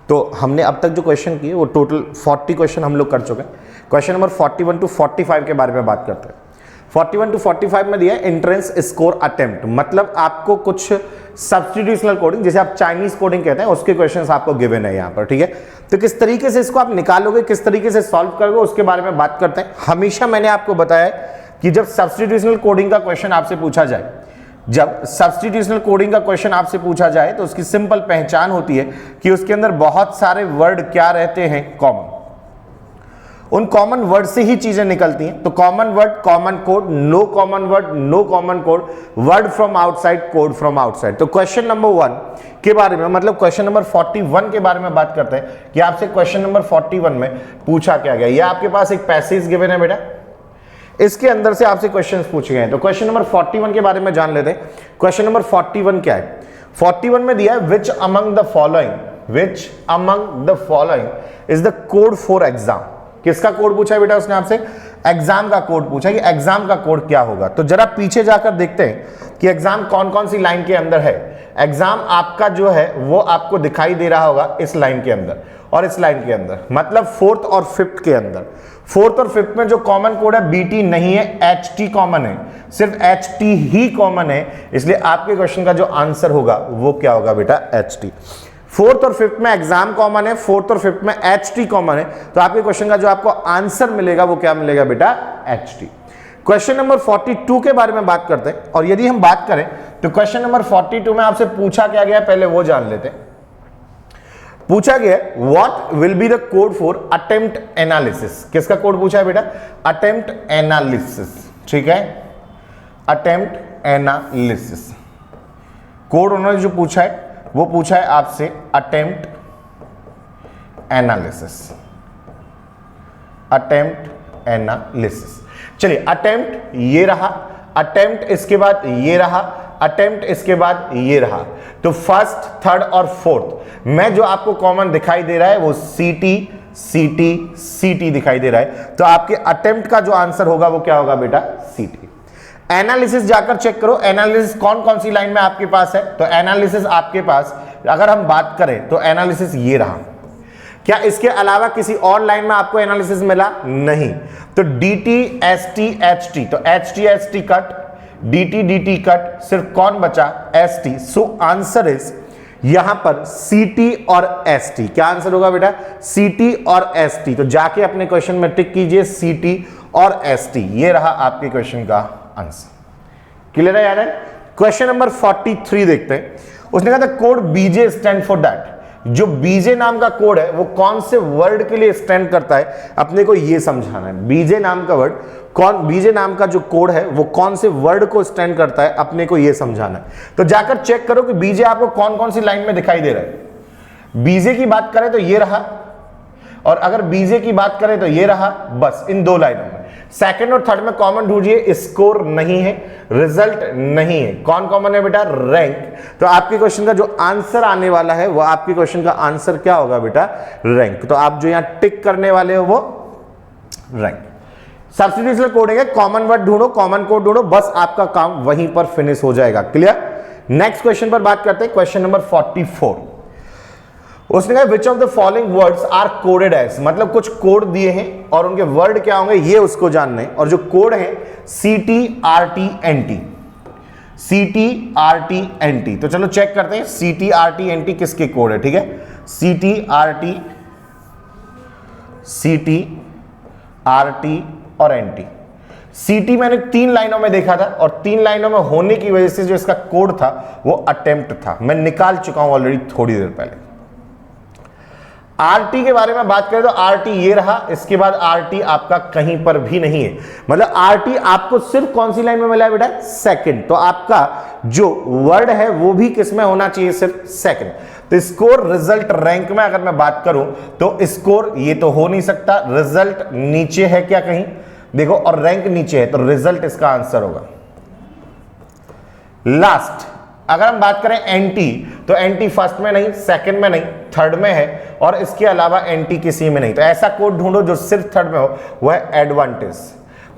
तो हमने अब तक जो क्वेश्चन किए वो टोटल 40 क्वेश्चन हम लोग कर चुके हैं। क्वेश्चन नंबर 41 टू 45 के बारे में बात करते हैं। 41 टू 45 में दिया है एंट्रेंस स्कोर अटेम्प्ट, मतलब आपको कुछ सब्स्टिट्यूशनल कोडिंग, जैसे आप चाइनीज कोडिंग कहते हैं, उसके क्वेश्चंस आपको गिवन है यहाँ पर, ठीक है। तो किस तरीके से इसको आप निकालोगे, किस तरीके से सॉल्व करोगे, उसके बारे में बात करते हैं। हमेशा मैंने आपको बताया कि जब सब्स्टिट्यूशनल कोडिंग का क्वेश्चन आपसे पूछा जाए, जब सब्स्टिट्यूशनल कोडिंग का क्वेश्चन आपसे पूछा जाए तो उसकी सिंपल पहचान होती है कि उसके अंदर बहुत सारे वर्ड क्या रहते हैं, कॉमन। उन कॉमन वर्ड से ही चीजें निकलती हैं। तो common word, common code, no common word, no common code, word from outside, code from outside. तो क्वेश्चन नंबर 1 के बारे में, मतलब क्वेश्चन नंबर 41 के बारे में बात करते हैं कि आपसे क्वेश्चन नंबर 41 में पूछा क्या गया। ये आपके पास एक पैसेज गिवन है बेटा, इसके अंदर से आपसे क्वेश्चंस पूछे गए हैं। तो क्वेश्चन नंबर 41 के बारे में जान लेते हैं। क्वेश्चन नंबर 41 क्या है? 41 में दिया है which among the following is the code for exam. किसका कोड पूछा है बेटा उसने आपसे? एग्जाम का कोड पूछा है कि एग्जाम का कोड क्या होगा। तो जरा पीछे जाकर देखते हैं कि एग्जाम कौन कौन सी लाइन के अंदर है। एग्जाम आपका जो है वो आपको दिखाई दे रहा होगा इस लाइन के अंदर और इस लाइन के अंदर, मतलब 4th और 5th के अंदर। 4th और 5th में जो कॉमन कोड है BT नहीं है, HT कॉमन है, सिर्फ HT ही कॉमन है। इसलिए आपके क्वेश्चन का जो आंसर होगा वो क्या होगा बेटा? HT। 4th और 5th में एग्जाम कॉमन है, 4th और 5th में HT कॉमन है, तो आपके क्वेश्चन का जो आपको आंसर मिलेगा वो क्या मिलेगा बेटा? HT। क्वेश्चन नंबर 42 के बारे में बात करते हैं। और यदि हम बात करें तो क्वेश्चन नंबर 42 में आपसे पूछा क्या गया, पहले वो जान लेते हैं। पूछा गया what will be the code for attempt analysis. किसका कोड पूछा है बेटा? अटेम्प्ट एनालिसिस, ठीक है, अटेम्प्ट एनालिसिस। कोड उन्होंने जो पूछा है वो पूछा है आपसे अटेम्प्ट एनालिसिस, अटेम्प्ट एनालिसिस। चलिए, अटेम्प्ट ये रहा, अटेम्प्ट इसके बाद ये रहा, अटेम्प्ट इसके बाद ये रहा। तो फर्स्ट, थर्ड और फोर्थ में जो आपको कॉमन दिखाई दे रहा है वो CT दिखाई दे रहा है। तो आपके अटेम्प्ट का जो आंसर होगा वो क्या होगा बेटा? CT। एनालिसिस जाकर चेक करो, एनालिसिस कौन कौन सी लाइन में आपके पास है। तो एनालिसिस आपके पास, अगर हम बात करें तो एनालिसिस ये रहा। क्या इसके अलावा किसी और लाइन में आपको एनालिसिस मिला? नहीं। तो DT ST HT, तो HT ST cut, DT DT cut, सिर्फ कौन बचा? ST। सो आंसर इज यहां पर CT और ST। क्या आंसर होगा बेटा? CT और ST। तो जाके अपने क्वेश्चन में टिक कीजिए CT और ST। ये रहा आपके क्वेश्चन का आंसर। क्लियर है यार? क्वेश्चन नंबर 43 देखते हैं। उसने कहा था code BJ stand for that. जो BJ नाम का कोड है वो कौन से वर्ड के लिए स्टैंड करता है, अपने को ये समझाना है। BJ नाम का वर्ड BJ नाम का जो कोड है वो कौन से वर्ड को स्टैंड करता है, अपने को ये समझाना है। तो जाकर चेक करो कि BJ आपको कौन कौन सी लाइन में दिखाई दे रहा है। BJ की बात करें तो ये रहा, और अगर BJ की बात करें तो ये रहा, बस इन दो लाइनों में। सेकंड और थर्ड में कॉमन ढूंढिए, स्कोर नहीं है, रिजल्ट नहीं है। कौन कॉमन है बेटा? रैंक। तो आपके क्वेश्चन का जो आंसर आने वाला है वो आपके क्वेश्चन का आंसर क्या होगा बेटा? रैंक। तो आप जो यहां टिक करने वाले हो वो रैंक। सब्स्टिट्यूशनल कोडिंग है, कॉमन वर्ड ढूंढो, कॉमन कोड ढूंढो, बस आपका काम वहीं पर फिनिश हो जाएगा। क्लियर? नेक्स्ट क्वेश्चन पर बात करते हैं, क्वेश्चन नंबर 44। उसने कहा which of the following words are coded as, मतलब कुछ कोड दिए हैं और उनके वर्ड क्या होंगे ये उसको जानना है। और जो कोड है CTRTNT, CTRTNT। तो चलो चेक करते हैं CTRTNT किसके कोड है, ठीक है। CTRT और NT। CT मैंने 3 लाइनों में देखा था और 3 लाइनों में होने की वजह से जो इसका कोड था वो अटेम्प्ट था। मैं निकाल चुका हूं ऑलरेडी थोड़ी देर पहले। RT के बारे में बात करें तो RT ये रहा, इसके बाद RT आपका कहीं पर भी नहीं है। मतलब RT आपको सिर्फ कौन सी लाइन में मिला है बेटा? सेकंड। तो आपका जो वर्ड है वो भी किस में होना चाहिए? सिर्फ सेकंड। तो स्कोर, रिजल्ट, रैंक में अगर मैं बात करूं तो स्कोर ये तो हो नहीं सकता, रिजल्ट नीचे है क्या कहीं देखो, और रैंक नीचे है, तो रिजल्ट इसका आंसर होगा। लास्ट अगर हम बात करें NT, तो NT फर्स्ट में नहीं, सेकंड में नहीं, थर्ड में है, और इसके अलावा NT किसी में नहीं। तो ऐसा कोड ढूंढो जो सिर्फ थर्ड में हो, वह है एडवांटेज।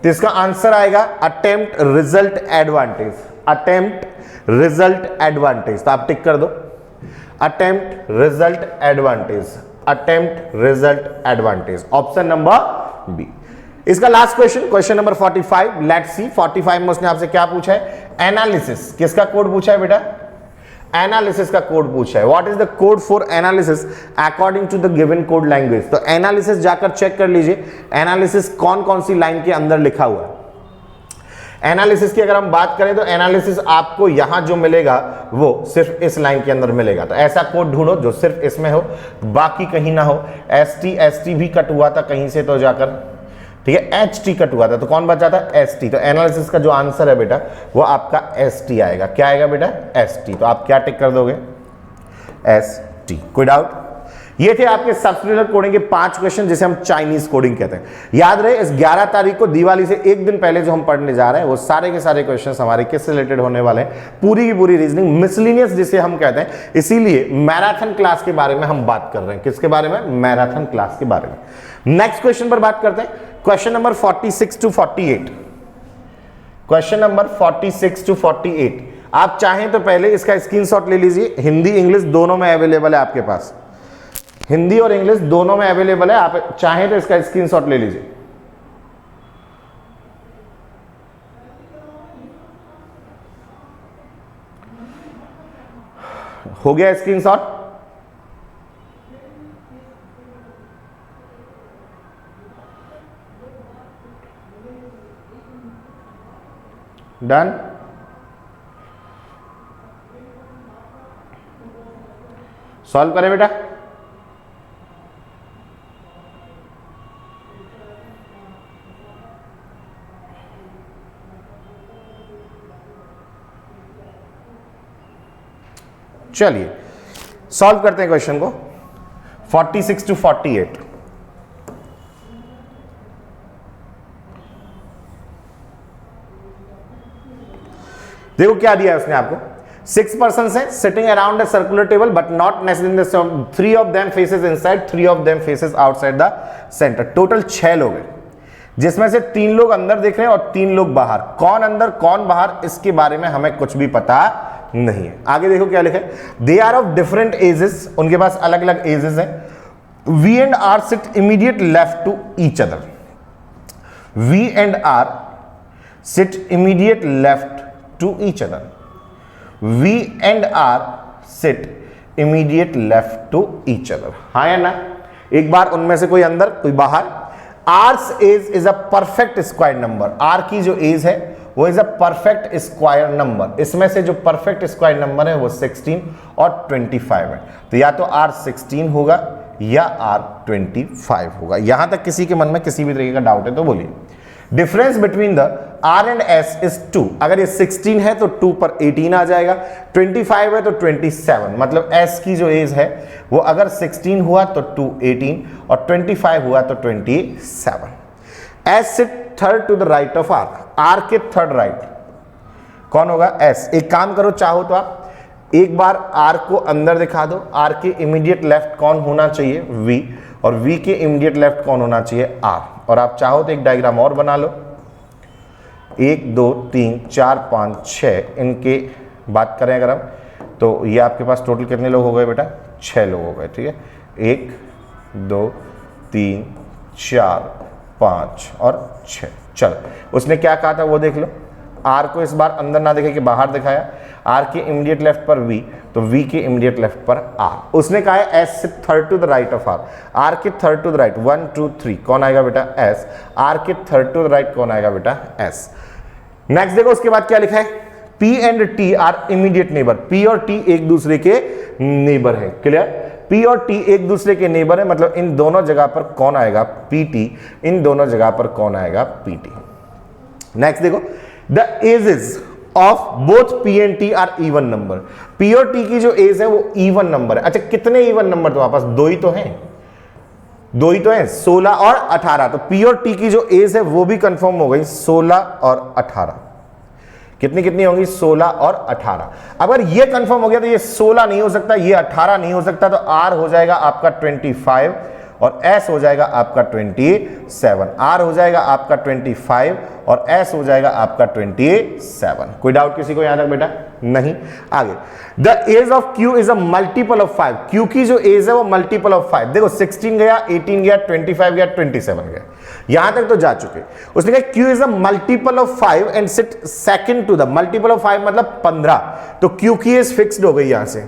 तो इसका आंसर आएगा attempt result advantage, attempt result advantage. तो आप टिक कर दो। Attempt result advantage, attempt result advantage, option number B. इसका last question number 45, let's see 45 में उसने आपसे क्या पूछा है, एनालिसिस, किसका कोड पूछा है बेटा, एनालिसिस का कोड पूछा है। What is the code for analysis according to the given code language. तो एनालिसिस जाकर चेक कर लीजिए, एनालिसिस कौन कौन सी लाइन के अंदर लिखा हुआ है। एनालिसिस की अगर हम बात करें तो एनालिसिस आपको यहां जो मिलेगा वो सिर्फ इस लाइन के अंदर मिलेगा। तो ऐसा कोड ढूंढो जो सिर्फ इसमें हो, बाकी कहीं ना हो। एसटी भी कट हुआ था कहीं से तो जाकर, ठीक है, HT कट हुआ था तो कौन बचा था, ST। तो एनालिसिस का जो आंसर है बेटा वो आपका ST आएगा। क्या आएगा बेटा, ST। तो आप क्या टिक कर दोगे, ST। कोई डाउट। ये थे आपके सब्सक्रिप्शन कोडिंग के 5 क्वेश्चन जिसे हम चाइनीज कोडिंग कहते हैं। याद रहे इस 11 तारीख को दिवाली से एक दिन पहले जो हम पढ़ने जा रहे हैं वो सारे के सारे क्वेश्चंस हमारे किससे रिलेटेड होने वाले हैं, पूरी की पूरी रीजनिंग, मिसलिनियस जिसे हम कहते हैं। इसीलिए मैराथन क्लास के बारे में हम बात कर रहे हैं। किसके बारे में, मैराथन क्लास के बारे में। नेक्स्ट क्वेश्चन पर बात करते हैं, question number 46 to 48। Question number 46 to 48। आप चाहें तो पहले इसका स्क्रीनशॉट ले लीजिए, हिंदी इंग्लिश दोनों में अवेलेबल है आपके पास, हिंदी और इंग्लिश दोनों में अवेलेबल है। आप चाहें तो इसका स्क्रीनशॉट ले लीजिए। हो गया स्क्रीनशॉट, डन। सॉल्व करें बेटा। चलिए सॉल्व करते हैं क्वेश्चन को 46 टू 48। देखो क्या दिया है उसने आपको, 6 पर्सन्स हैं sitting around a circular table but not necessary 3 of them faces inside, 3 of them faces outside the centre. Total 6 लोग हैं जिसमें से 3 लोग अंदर देख रहे हैं और 3 लोग बाहर। कौन अंदर कौन बाहर इसके बारे में हमें कुछ भी पता नहीं है। आगे देखो क्या लिखा है, they are of different ages, उनके पास अलग अलग एजेस हैं। V and R sit immediate left to each other, V and R sit immediate left to each other, V and R sit immediate left to each other. हाँ या ना, एक बार उनमें से कोई अंदर कोई बाहर। R's age is a perfect square number, R की जो एज है वो is a perfect square number. इसमें से जो परफेक्ट स्क्वायर नंबर है वो 16 और 25 है। तो या तो R 16 होगा या R 25 होगा। यहां तक किसी के मन में किसी भी तरीके का डाउट है तो बोलिए। Difference between the R and S is 2। अगर ये 16 है तो 2 पर 18 आ जाएगा, 25 है तो 27। मतलब S की जो एज है वो अगर 16 हुआ तो 2 18 और 25 हुआ तो 27। S sit third to the right of R, R के थर्ड राइट कौन होगा, S। एक काम करो, चाहो तो आप एक बार R को अंदर दिखा दो। R के इमीडिएट लेफ्ट कौन होना चाहिए, V, और V के इमीडिएट लेफ्ट कौन होना चाहिए, R। और आप चाहो तो एक डायग्राम और बना लो, 1 2 3 4 5 6 इनके बात करें अगर हम, तो ये आपके पास टोटल कितने लोग हो गए बेटा, 6 लोग हो गए। ठीक है, 1 2 3 4 5 और 6। चलो उसने क्या कहा था वो देख लो। R को इस बार अंदर ना देखे कि बाहर दिखाया। R के इमीडिएट लेफ्ट पर V, तो V के इमीडिएट लेफ्ट पर R। उसने कहा है S sit third to the right of R, R के थर्ड टू द राइट 1 2 3 कौन आएगा बेटा, S। R के थर्ड टू द राइट कौन आएगा बेटा, S। नेक्स्ट देखो उसके बाद क्या लिखा है, P and T are immediate neighbour. P और T एक दूसरे के नेबर है। क्लियर, P और T एक दूसरे के नेबर है, मतलब इन दोनों जगह पर कौन आएगा, PT। इन दोनों जगह पर कौन आएगा, PT। नेक्स्ट देखो, the ages of both P and T are even number. P और T की जो एज है वो इवन नंबर है। अच्छा कितने इवन नंबर, तुम्हारे पास 2 ही तो हैं, 2 ही तो हैं, 16 और 18। तो P और T की जो एज है वो भी कंफर्म हो गई, 16 और 18। कितनी कितनी होंगी, 16 और 18। अगर ये कंफर्म हो गया तो ये 16 नहीं हो सकता, ये 18 नहीं हो सकता, तो R हो जाएगा आपका 25 और S हो जाएगा आपका 27, R हो जाएगा आपका 25 और S हो जाएगा आपका 27। कोई डाउट किसी को यहां तक बेटा? नहीं। आगे, the age of Q is a multiple of 5। Q की जो एज है वो मल्टीपल ऑफ 5। देखो 16 गया, 18 गया, 25 गया, 27 गया, यहां तक तो जा चुके। उसने कहा Q is a multiple of 5 and sit second to the multiple of 5 मतलब 15। तो Q की एज फिक्स्ड हो गई यहां से।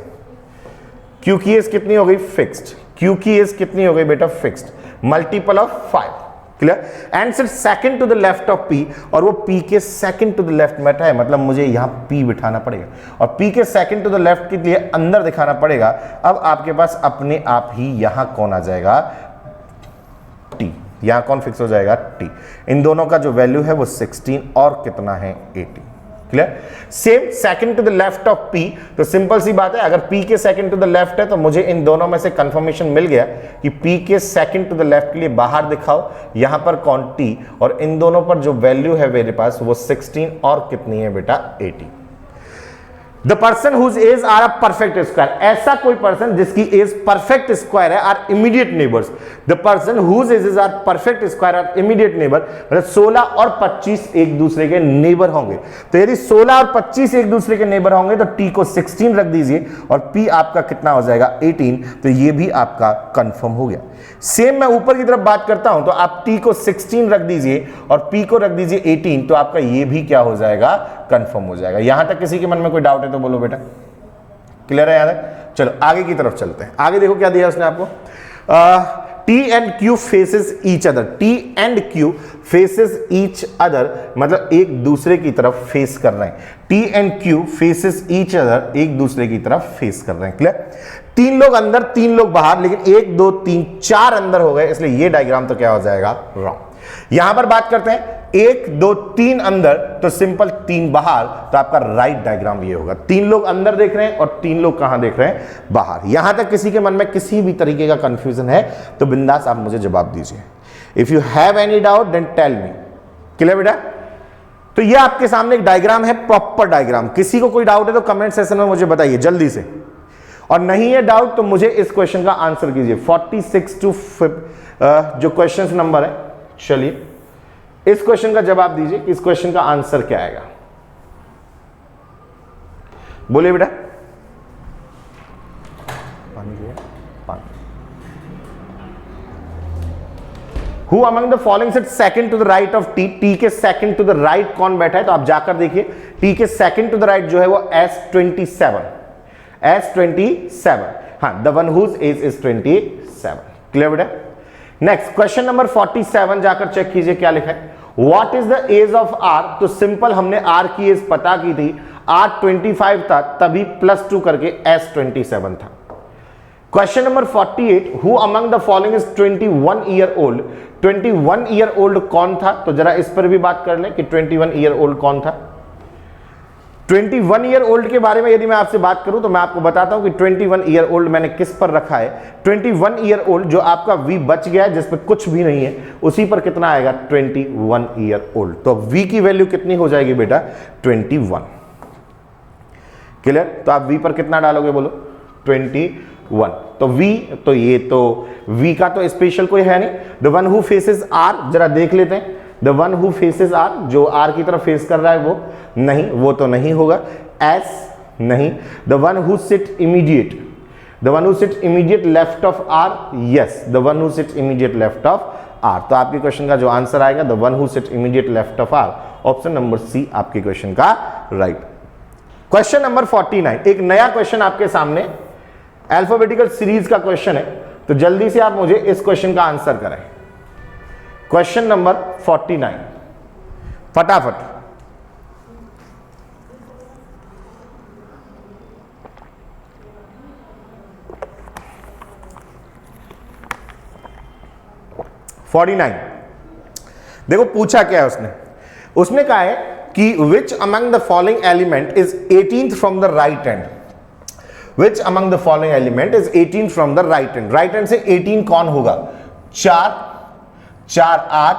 Q की एज कितनी हो गई? फिक्स्ड। Q की एज कितनी हो गई बेटा? Fixed, multiple of 5। Clear? And sit second to the left of P, और वो P के सेकंड टू द लेफ्ट में है, मतलब मुझे यहां P बिठाना पड़ेगा और P के सेकंड टू द लेफ्ट के लिए अंदर दिखाना पड़ेगा। अब आपके पास अपने आप ही यहां कौन आ जाएगा? T। यहां कौन फिक्स हो जाएगा? T। इन दोनों का जो वैल्यू है वो 16 और कितना है? 18। Clear? Same second to the left of P, तो सिंपल सी बात है, अगर P के सेकंड टू द लेफ्ट है तो मुझे इन दोनों में से कंफर्मेशन मिल गया कि P के सेकंड टू द लेफ्ट के लिए बाहर दिखाओ, यहां पर कौन? T, और इन दोनों पर जो वैल्यू है मेरे पास वो 16 और कितनी है बेटा? 18। The person whose age are a perfect square, ऐसा कोई पर्सन जिसकी एज परफेक्ट स्क्वायर है, are immediate neighbours. The person whose age are perfect square are immediate neighbour, मतलब 16 और 25 एक दूसरे के नेबर होंगे। तो यदि 16 और 25 एक दूसरे के नेबर होंगे तो T को 16 रख दीजिए और P आपका कितना हो जाएगा? 18। तो ये भी आपका कंफर्म हो गया। सेम मैं ऊपर की तरफ बात करता हूं तो आप T को 16 रख दीजिए और P को रख दीजिए 18, तो आपका ये भी क्या हो जाएगा? कंफर्म हो जाएगा। यहां तक किसी के मन में कोई डाउट है तो बोलो बेटा। क्लियर है? याद है? चलो आगे की तरफ चलते हैं। आगे देखो क्या दिया उसने आपको। T and Q faces each other, T and Q faces each other मतलब एक दूसरे की तरफ फेस कर रहे हैं। T and Q faces each other, एक दूसरे की तरफ फेस कर रहे हैं। क्लियर? 3 लोग अंदर 3 लोग बाहर, लेकिन 1 2 3 4 अंदर हो गए, इसलिए ये डायग्राम तो क्या हो जाएगा? रॉन्ग। यहां पर बात करते हैं 1 2 3 अंदर, तो सिंपल 3 बाहर, तो आपका राइट डायग्राम ये होगा। 3 लोग अंदर देख रहे हैं और 3 लोग कहां देख रहे हैं? बाहर। यहां तक किसी के मन में किसी भी तरीके का कंफ्यूजन है तो बिंदास आप मुझे जवाब दीजिए। If you have any doubt then tell me. Clear बेटा? तो ये आपके सामने एक डायग्राम है, प्रॉपर डायग्राम। किसी को कोई डाउट है तो कमेंट सेक्शन में मुझे बताइए जल्दी से, और नहीं है डाउट तो मुझे इस क्वेश्चन का आंसर कीजिए। 46 टू जो क्वेश्चन नंबर है, चलिए इस क्वेश्चन का जवाब दीजिए कि इस क्वेश्चन का आंसर क्या आएगा। बोलिए बेटा। Who among the following sits second to the right of T? T के second to the right कौन बैठा है? तो आप जाकर देखिए T के second to the right जो है वो S27, S27, हाँ, the one whose age is 27। Clear बेटा? नेक्स्ट क्वेश्चन नंबर 47 जाकर चेक कीजिए क्या लिखा है। What is the age of R? तो सिंपल हमने R की एज पता की थी, R 25 था, तभी +2 करके S27 था। Question number 48, who among the following is 21 year old? 21 year old कौन था? तो जरा इस पर भी बात कर लें कि 21 ईयर ओल्ड कौन था। 21 ईयर ओल्ड के बारे में यदि मैं आपसे बात करूं तो मैं आपको बताता हूं कि 21 ईयर ओल्ड मैंने किस पर रखा है। 21 ईयर ओल्ड जो आपका V बच गया है जिस पर कुछ भी नहीं है, उसी पर कितना आएगा? 21 ईयर ओल्ड। तो V की वैल्यू कितनी हो जाएगी बेटा? 21। क्लियर? तो आप V पर कितना डालोगे बोलो? 21। तो V, तो ये तो V का तो स्पेशल कोई है नहीं। The one who faces R, जरा देख लेते हैं। The one who faces R, जो R की तरफ फेस कर रहा है वो नहीं, वो तो नहीं होगा। S नहीं। The one who sit immediate, the one who sit immediate left of R, yes, the one who sit immediate left of R। तो आपके क्वेश्चन का जो आंसर आएगा the one who sit immediate left of R, option number C आपके question का right. Question number 49, एक नया question आपके सामने, अल्फाबेटिकल सीरीज का क्वेश्चन है, तो जल्दी से आप मुझे इस क्वेश्चन का आंसर करें। क्वेश्चन नंबर 49 फटाफट। देखो पूछा क्या है उसने कहा है कि which among the following element is 18th from the right hand. Which among the following element is 18th from the right hand. Right hand से 18 कौन होगा? 4 4 8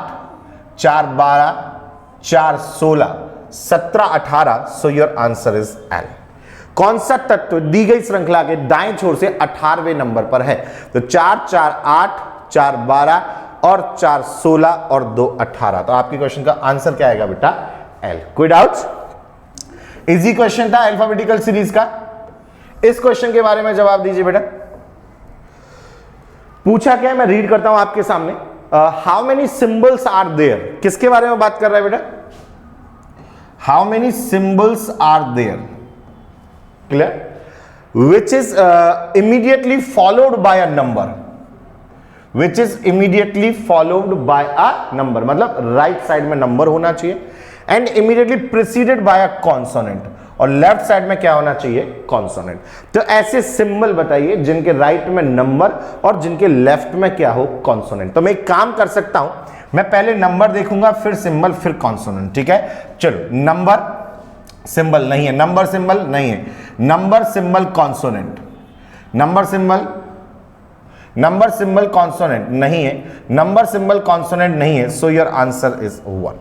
4 12 4 16 17 18, सो योर आंसर इज एल। कौन सा तत्व दी गई श्रृंखला के दाएं छोर से 18वें नंबर पर है? तो 4 4 8 4 12 और 4 16 और 2 18। तो आपके क्वेश्चन का आंसर क्या आएगा बेटा? एल। कोई डाउट्स? इजी क्वेश्चन था अल्फाबेटिकल सीरीज का। इस क्वेश्चन के बारे में जवाब दीजिए बेटा। पूछा क्या है, मैं रीड करता हूं आपके सामने। How many symbols are there? किसके बारे में बात कर रहा है बेटा? How many symbols are there, clear, which is immediately followed by a number, which is immediately followed by a number, मतलब राइट साइड में नंबर होना चाहिए, and immediately preceded by a consonant, और लेफ्ट साइड में क्या होना चाहिए? Consonant. तो ऐसे सिंबल बताइए जिनके राइट में नंबर और जिनके लेफ्ट में क्या हो? कॉन्सोनेंट। तो मैं एक काम कर सकता हूं, मैं पहले नंबर देखूंगा, फिर सिंबल, फिर कॉन्सोनेंट, ठीक है? चलो, नंबर सिंबल नहीं है, नंबर सिंबल नहीं है, number symbol consonant, number symbol consonant नहीं है, नंबर सिंबल कॉन्सोनेंट नहीं है, सो योर आंसर इज 1।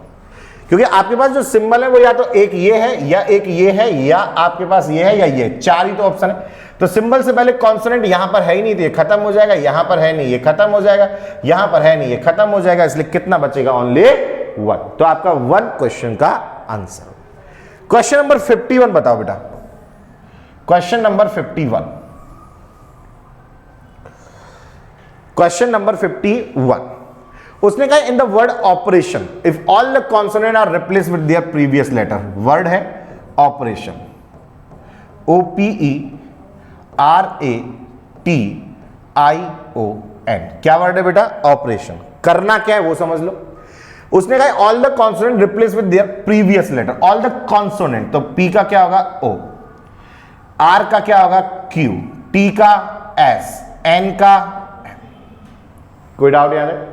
क्योंकि आपके पास जो सिंबल है वो या तो एक ये है, या एक ये है, या आपके पास ये है, या ये, 4 ही तो ऑप्शन है। तो सिंबल से पहले कॉन्सोनेंट यहां पर है ही नहीं, तो ये खत्म हो जाएगा, यहां पर है नहीं, ये खत्म हो जाएगा, यहां पर है नहीं, ये खत्म हो जाएगा, इसलिए कितना बचेगा? ओनली 1। तो आपका 1 क्वेश्चन का आंसर। क्वेश्चन नंबर 51 बताओ बेटा। क्वेश्चन नंबर 51, क्वेश्चन नंबर 51, उसने कहा in the word operation if all the consonant are replace with their previous letter. Word है ऑपरेशन, OPERATION। क्या वर्ड है बेटा? ऑपरेशन। करना क्या है वो समझ लो। उसने कहा all the consonant replace with their previous letter. All the consonant, तो पी का क्या होगा? O, आर का क्या होगा? Q, टी का S, N का M। कोई डाउट याद है?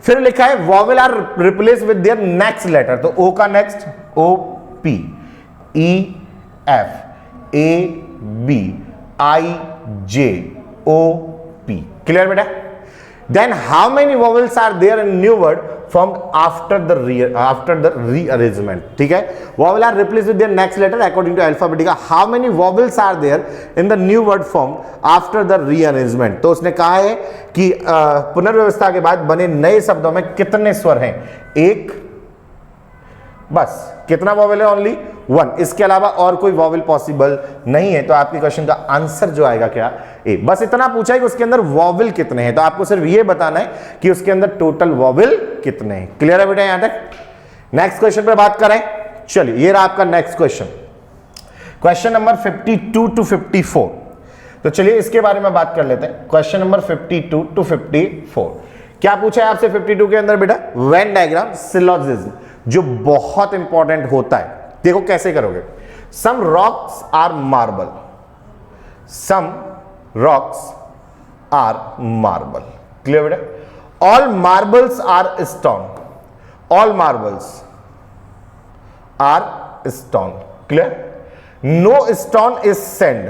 फिर लिखा है vowel are replace with their next letter, तो O का next O, P, E, F, A, B, I, J, O, P। Clear बेटा? Then how many vowels are there in new word formed after the rearrangement, ठीक है? Vowel are replaced with their next letter according to alphabetica. How many vowels are there in the new word formed after the rearrangement? तो उसने कहा है कि पुनर्व्यवस्था के बाद बने नए शब्दों में कितने स्वर हैं? 1, बस। कितना वॉवेल है? ओनली 1। इसके अलावा और कोई वॉवेल पॉसिबल नहीं है। तो आपके क्वेश्चन का आंसर जो आएगा क्या? ए। बस इतना पूछा है कि उसके अंदर वॉवेल कितने हैं, तो आपको सिर्फ ये बताना है कि उसके अंदर टोटल वॉवेल कितने हैं। क्लियर है बेटा यहां तक? नेक्स्ट क्वेश्चन पर बात करें। चलिए, ये रहा आपका next question, question number 52 to 54। तो चलिए इसके बारे में बात कर लेते हैं। क्वेश्चन नंबर 52 टू 54 क्या पूछा है आपसे 52 के अंदर बेटा? वेन डायग्राम सिलोजिज्म, जो बहुत इंपॉर्टेंट होता है। देखो कैसे करोगे। Some rocks are marble, some rocks are marble. Clear बेटा? All marbles are stone, all marbles are stone. Clear? No stone is sand,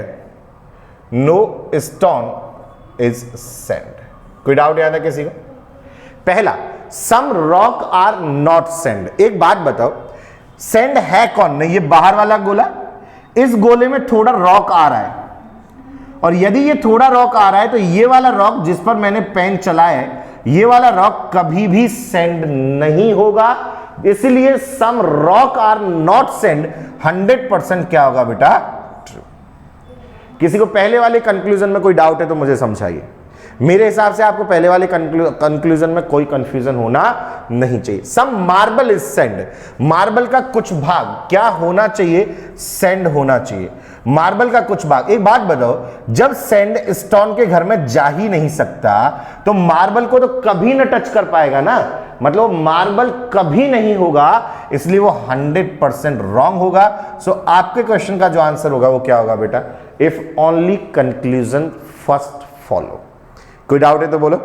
no stone is sand. कोई डाउट याद है किसी को? पहला, some rock are not sand. एक बात बताओ, सैंड है कौन? नहीं, ये बाहर वाला गोला, इस गोले में थोड़ा रॉक आ रहा है, और यदि ये थोड़ा रॉक आ रहा है तो ये वाला रॉक जिस पर मैंने पेन चलाया है, ये वाला रॉक कभी भी सैंड नहीं होगा। इसलिए सम रॉक आर नॉट सैंड 100% क्या होगा बेटा? ट्रू। किसी को पहले वाले कंक्लूजन में कोई डाउट है तो मुझे समझाइए। मेरे हिसाब से आपको पहले वाले कंक्लूजन में कोई कंफ्यूजन होना नहीं चाहिए। सम मार्बल इज सैंड, मार्बल का कुछ भाग क्या होना चाहिए? सैंड होना चाहिए। मार्बल का कुछ भाग। एक बात बताओ, जब सैंड स्टोन के घर में जा ही नहीं सकता तो मार्बल को तो कभी न टच कर पाएगा ना, मतलब मार्बल कभी नहीं होगा, इसलिए वो 100% रॉन्ग होगा। सो आपके क्वेश्चन का जो आंसर होगा वो क्या होगा बेटा? If only conclusion first follow. कोई डाउट है तो बोलो।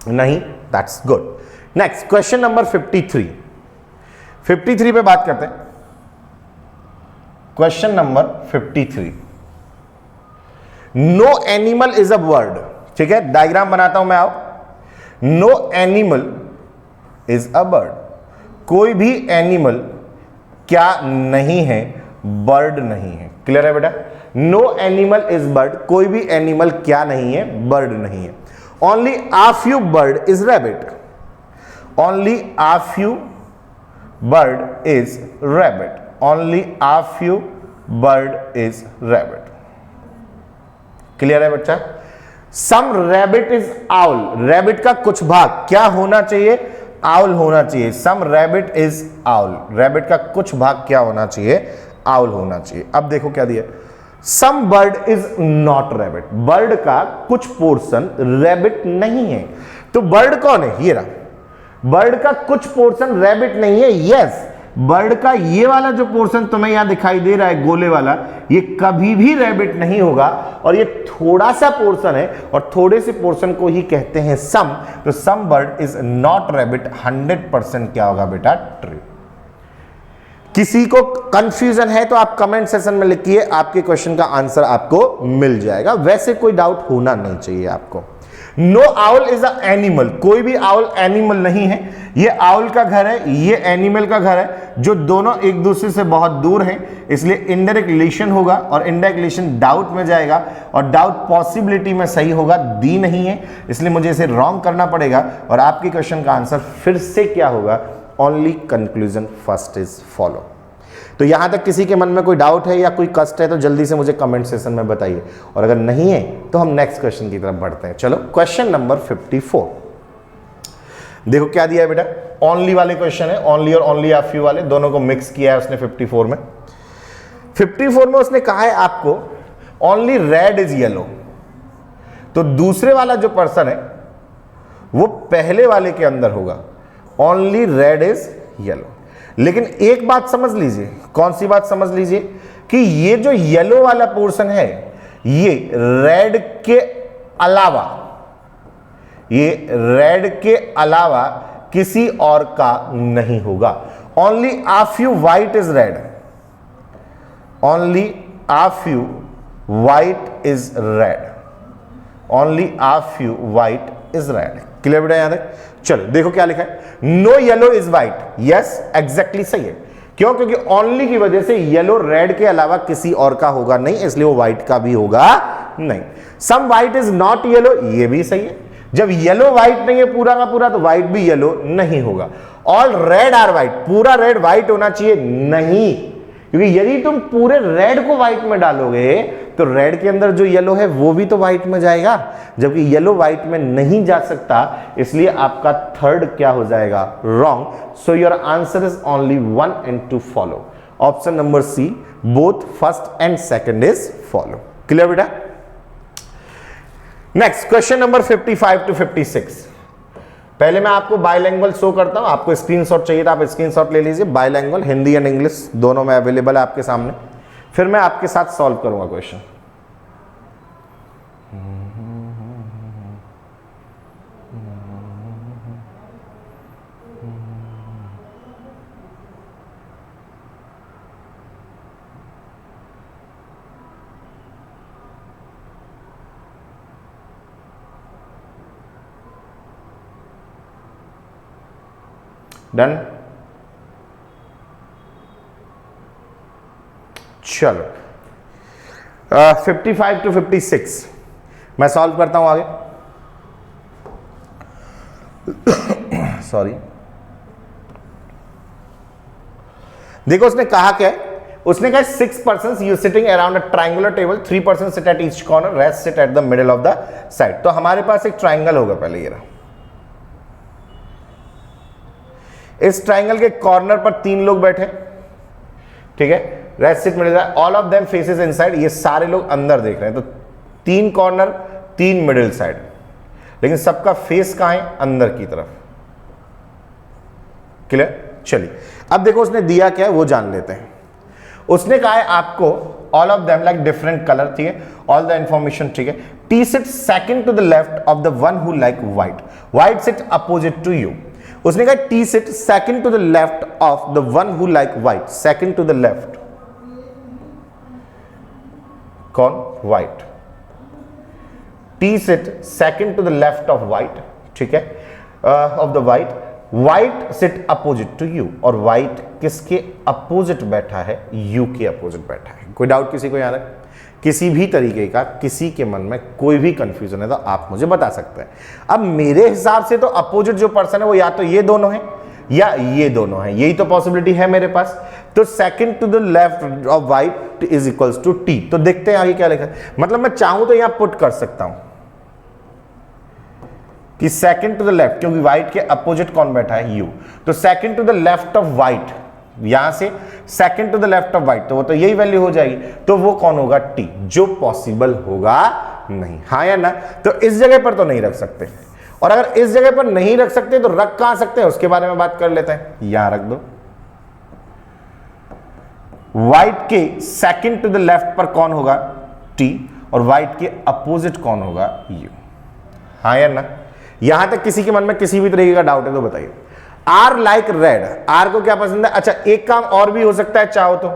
नहीं? That's good. Next question number 53। 53 पे बात करते हैं। Question number 53, no animal is a word. ठीक है, डायग्राम बनाता हूं मैं, आओ। No animal is a bird, कोई भी एनिमल क्या नहीं है? बर्ड नहीं है। क्लियर है बेटा? नो एनिमल इज बर्ड, कोई भी एनिमल क्या नहीं है? बर्ड नहीं है। Only a few bird is rabbit, only a few bird is rabbit, only a few bird is rabbit. Clear है बच्चा? सम रैबिट इज आउल, रैबिट का कुछ भाग क्या होना चाहिए? आउल होना चाहिए। सम रैबिट इज आउल, रैबिट का कुछ भाग क्या होना चाहिए? आउल होना चाहिए। अब देखो क्या दिया, some bird is not rabbit, bird का कुछ पोर्शन रैबिट नहीं है। तो बर्ड कौन है? ये रहा, बर्ड का कुछ पोर्शन रैबिट नहीं है। यस, बर्ड का ये वाला जो पोर्शन तुम्हें यहां दिखाई दे रहा है गोले वाला, ये कभी भी रैबिट नहीं होगा, और ये थोड़ा सा पोर्शन है, और थोड़े से पोर्शन को ही कहते हैं सम। तो सम बर्ड इज नॉट रैबिट 100% क्या होगा बेटा? ट्रू। किसी को कंफ्यूजन है तो आप कमेंट सेक्शन में लिखिए, आपके क्वेश्चन का आंसर आपको मिल जाएगा। वैसे कोई डाउट होना नहीं चाहिए आपको। No owl is a animal, कोई भी आउल एनिमल नहीं है। ये आउल का घर है, ये एनिमल का घर है, जो दोनों एक दूसरे से बहुत दूर हैं, इसलिए इनडायरेक्ट रिलेशन होगा, और इनडायरेक्ट रिलेशन डाउट में जाएगा, और डाउट पॉसिबिलिटी में सही होगा, दी नहीं है, इसलिए मुझे इसे रॉन्ग करना पड़ेगा, और आपके क्वेश्चन का आंसर फिर से क्या होगा? Only conclusion first is follow. तो यहां तक किसी के मन में कोई डाउट है या कोई कष्ट है तो जल्दी से मुझे कमेंट सेक्शन में बताइए, और अगर नहीं है तो हम नेक्स्ट क्वेश्चन की तरफ बढ़ते हैं। चलो, क्वेश्चन नंबर 54 देखो क्या दिया है बेटा। ओनली वाले क्वेश्चन है, ओनली और ओनली आ फ्यू वाले दोनों को मिक्स किया है उसने 54 में। 54 में उसने कहा है आपको ओनली रेड इज येलो, तो दूसरे वाला जो पर्सन है वो पहले वाले के अंदर होगा, ओनली रेड इज येलो। लेकिन एक बात समझ लीजिए, कौन सी बात समझ लीजिए, कि ये जो येलो वाला पोर्शन है ये रेड के अलावा, ये रेड के अलावा किसी और का नहीं होगा। Only a few white is red, only a few white is red, only a few white is red. Clear बेटा? यहां तक चलो देखो क्या लिखा है, no yellow is white. Yes, exactly सही है। क्यों? क्योंकि ओनली की वजह से येलो रेड के अलावा किसी और का होगा नहीं, इसलिए वो व्हाइट का भी होगा नहीं। सम व्हाइट इज नॉट येलो, ये भी सही है। जब येलो व्हाइट नहीं है पूरा का पूरा, तो व्हाइट भी येलो नहीं होगा। ऑल रेड आर व्हाइट, पूरा रेड व्हाइट होना चाहिए, नहीं, क्योंकि यदि तुम पूरे रेड को व्हाइट में डालोगे तो रेड के अंदर जो येलो है वो भी तो व्हाइट में जाएगा, जबकि येलो व्हाइट में नहीं जा सकता, इसलिए आपका थर्ड क्या हो जाएगा? Wrong. So your answer is only 1 and 2 follow. Option number C, both first and second is follow. Clear बेटा? Next question number 55 to 56। पहले मैं आपको बाइलैंग्वेज शो करता हूं, आपको स्क्रीनशॉट चाहिए था, आप स्क्रीनशॉट ले लीजिए। बाइलैंग्वेज हिंदी एंड इंग्लिश दोनों में अवेलेबल है आपके सामने, फिर मैं आपके साथ सॉल्व करूंगा क्वेश्चन। डन? चलो 55 to 56 मैं सॉल्व करता हूं आगे। सॉरी, देखो उसने कहा क्या है, उसने कहा 6 persons you sitting around a triangular table, 3 persons sit at each corner, rest sit at the middle of the side। तो हमारे पास एक ट्राइंगल होगा, पहले ये रहा, इस ट्राइंगल के कॉर्नर पर 3 लोग बैठे, ठीक है, rest sit middle, all of them faces inside, ये सारे लोग अंदर देख रहे हैं, तो 3 कॉर्नर 3 मिडिल साइड, लेकिन सबका फेस कहां है? अंदर की तरफ। क्लियर? चलिए अब देखो उसने दिया क्या है वो जान लेते हैं। उसने कहा है आपको all of them like different colour, ठीक है, ऑल द इंफॉर्मेशन, ठीक है। T sit second to the left of the one who like white, white sit opposite to you. उसने कहा T sit second to the left of the one who like white, second to the left, कौन? White. T sit second to the left of white, ठीक है, of the white, white sit opposite to you, और white किसके opposite बैठा है? U के opposite बैठा है। कोई डाउट किसी को? यहां तक किसी भी तरीके का किसी के मन में कोई भी कंफ्यूजन है तो आप मुझे बता सकते हैं। अब मेरे हिसाब से तो अपोजिट जो पर्सन है वो या तो ये दोनों है या ये दोनों है, यही तो पॉसिबिलिटी है मेरे पास। तो second to the left of white is equals to T. तो देखते हैं आगे क्या लिखा है। मतलब मैं चाहूं तो यहां पुट कर सकता हूं कि सेकंड टू द लेफ्ट, क्योंकि व्हाइट के अपोजिट कौन बैठा है, यू। तो second to the left of white, यहां से second to the left of white, तो वो तो यही वैल्यू हो जाएगी। तो वो कौन होगा, टी, जो पॉसिबल होगा नहीं, हाँ या ना। तो इस जगह पर तो नहीं रख सकते, और अगर इस जगह पर नहीं रख सकते तो रख कहां सकते हैं उसके बारे में बात कर लेते हैं। यहां रख दो, व्हाइट के सेकंड टू द लेफ्ट पर कौन होगा, टी, और व्हाइट के अपोजिट कौन होगा, यू, हाँ या ना। यहां तक किसी के मन में किसी भी तरीके का डाउट है तो बताइए। आर लाइक रेड, आर को क्या पसंद है। अच्छा, एक काम और भी हो सकता है चाहो तो,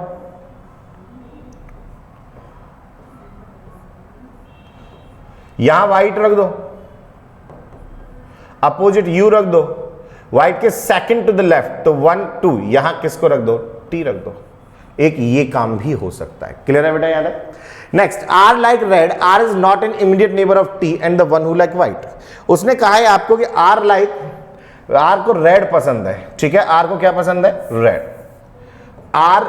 यहां व्हाइट रख दो, अपोजिट यू रख दो, व्हाइट के सेकंड टू द लेफ्ट, तो 1 2, यहां किसको रख दो, टी रख दो। एक ये काम भी हो सकता है। क्लियर है बेटा, याद है। Next, R like red, R is not an immediate neighbour of T and the one who like white. उसने कहा है आपको कि आर लाइक, आर को रेड पसंद है, ठीक है। आर को क्या पसंद है, रेड। आर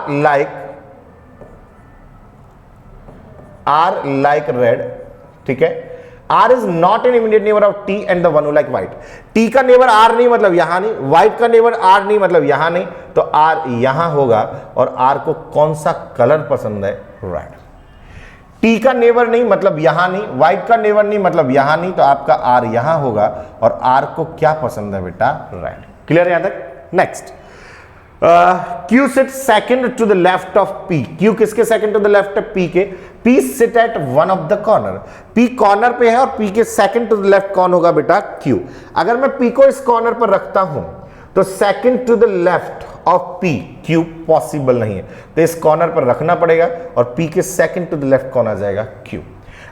लाइक रेड, ठीक है। R is not an immediate neighbour of T and the one who like white. T का नेबर आर नहीं मतलब यहां नहीं, व्हाइट का नेबर आर नहीं मतलब यहां नहीं, तो आर यहां होगा। और आर को कौन सा कलर पसंद है, रेड। टी का नेबर नहीं मतलब यहां नहीं, व्हाइट का नेबर नहीं मतलब यहां नहीं, तो आपका आर यहां होगा। और आर को क्या पसंद है बेटा, रेड। क्लियर है यहां तक। Next, Q sit second to the left of P. Q किसके सेकंड टू द लेफ्ट है, पी के। P sit at one of the corner, P corner पे है और पी के सेकंड टू द लेफ्ट कौन होगा बेटा, क्यू। अगर मैं पी को इस कॉर्नर पर रखता हूं तो second to the left of P, Q possible नहीं है, तो इस कॉर्नर पर रखना पड़ेगा। और पी के सेकंड टू द लेफ्ट कौन आ जाएगा, क्यू।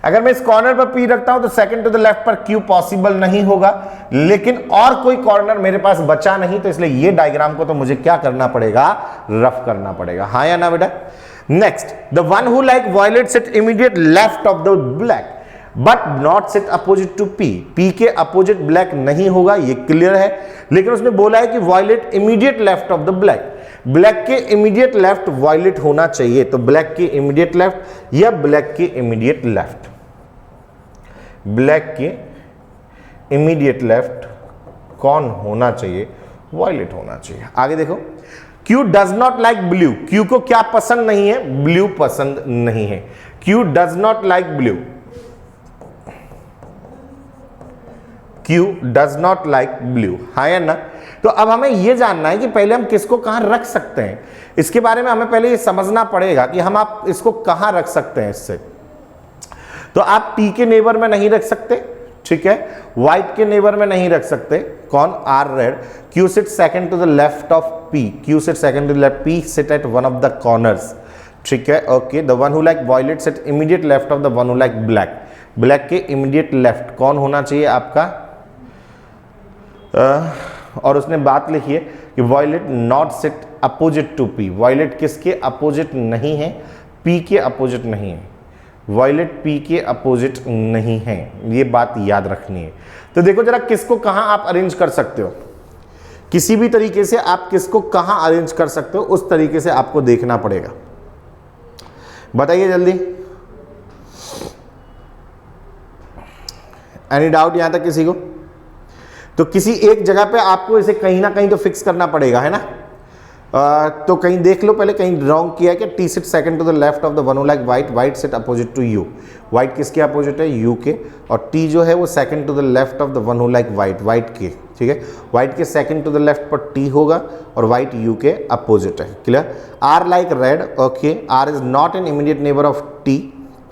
अगर मैं इस कॉर्नर पर पी रखता हूं तो सेकंड टू द लेफ्ट पर क्यू पॉसिबल नहीं होगा, लेकिन और कोई कॉर्नर मेरे पास बचा नहीं, तो इसलिए ये डायग्राम को तो मुझे क्या करना पड़ेगा, रफ करना पड़ेगा, हाँ या ना बेटा। Next, the one who like violet sit immediate left of the black but not sit opposite to P. P के अपोजिट ब्लैक नहीं होगा, ये क्लियर है। लेकिन उसने बोला है कि violet immediate left of the black, black के इमीडिएट लेफ्ट वायलेट होना चाहिए। तो ब्लैक के इमीडिएट लेफ्ट या ब्लैक के इमीडिएट लेफ्ट, ब्लैक के इमीडिएट लेफ्ट कौन होना चाहिए, वायलेट होना चाहिए। आगे देखो, Q does not like blue. Q को क्या पसंद नहीं है, ब्लू पसंद नहीं है। Q does not like blue, Q does not like blue, हाँ या ना। तो अब हमें यह जानना है कि पहले हम किसको कहां रख सकते हैं, इसके बारे में हमें पहले ये समझना पड़ेगा कि हम आप इसको कहां रख सकते हैं। इससे तो आप टी के नेबर में नहीं रख सकते, ठीक है। व्हाइट के नेबर में नहीं रख सकते, कौन, R red. Q sit second to the left of P, Q sit second to the left, P sit at one of the corners, ठीक है। Okay, the one who like violet sit immediate left of the one who like black. Black के immediate left कौन होना चाहिए आपका, और उसने बात लिखी है कि violet not sit opposite to P. Violet किसके अपोजिट नहीं है, पी के अपोजिट नहीं है। वायलेट पी के अपोजिट नहीं है, ये बात याद रखनी है। तो देखो जरा किसको कहां आप अरेंज कर सकते हो, किसी भी तरीके से आप किसको कहां अरेंज कर सकते हो, उस तरीके से आपको देखना पड़ेगा। बताइए जल्दी, एनी डाउट यहां तक किसी को। तो किसी एक जगह पे आपको इसे कहीं ना कहीं तो फिक्स करना पड़ेगा, है ना। तो कहीं देख लो पहले, कहीं रॉन्ग किया है कि T sit second to the left of the one who like white, white sit opposite to U. White किसके अपोजिट है, यू के। और टी जो है वो second to the left of the one who like white, white के, ठीक है। व्हाइट के सेकंड टू द लेफ्ट पर टी होगा और व्हाइट यू के अपोजिट है। Clear. R like red, okay. R is not an immediate neighbour of T,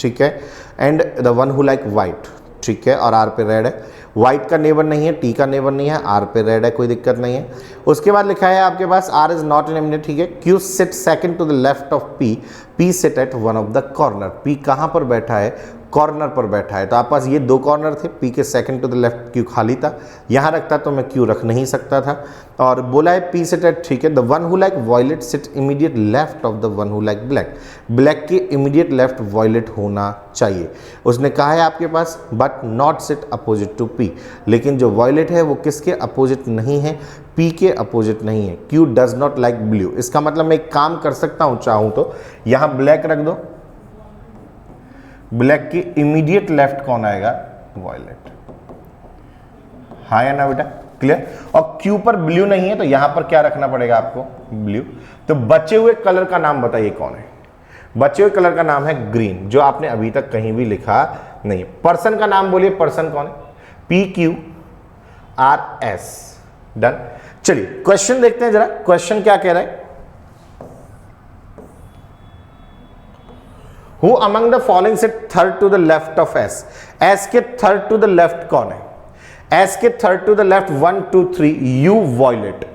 ठीक है, and the one who like white, ठीक है। और आर पे रेड है। व्हाइट का नेबर नहीं है, टी का नेबर नहीं है, आर पे रेड है, कोई दिक्कत नहीं है। उसके बाद लिखा है आपके पास R is not an immediate, ठीक है। Q sit second to the left of P, P sit at one of the corner. P कहां पर बैठा है, कॉर्नर पर बैठा है। तो आपके पास ये दो कॉर्नर थे, पी के second to the left Q खाली था, यहाँ रखता तो मैं क्यू रख नहीं सकता था। और बोला है पी सिट एट, ठीक है, the one who like violet sit immediate left of the one who like black, black के इमीडिएट लेफ्ट वॉयलेट होना चाहिए। उसने कहा है आपके पास but not sit opposite to P, लेकिन जो वॉयलेट है वो किसके अपोजिट नहीं है, पी के अपोजिट नहीं है। Q does not like blue, इसका मतलब मैं एक काम कर सकता हूं चाहूं तो यहां ब्लैक रख दो, ब्लैक के इमीडिएट लेफ्ट कौन आएगा, वॉयलेट। हाँ या ना बेटा, क्लियर। और क्यू पर ब्लू नहीं है तो यहां पर क्या रखना पड़ेगा आपको, ब्लू। तो बचे हुए कलर का नाम बताइए कौन है, बचे हुए कलर का नाम है ग्रीन, जो आपने अभी तक कहीं भी लिखा नहीं। पर्सन का नाम बोलिए, पर्सन कौन है, P Q R S, done. चलिए क्वेश्चन देखते हैं जरा, क्वेश्चन क्या कह रहा है। Who among the following sit third to the left of S? S के third to the left कौन है, S के third to the left 1 2 3, U violet,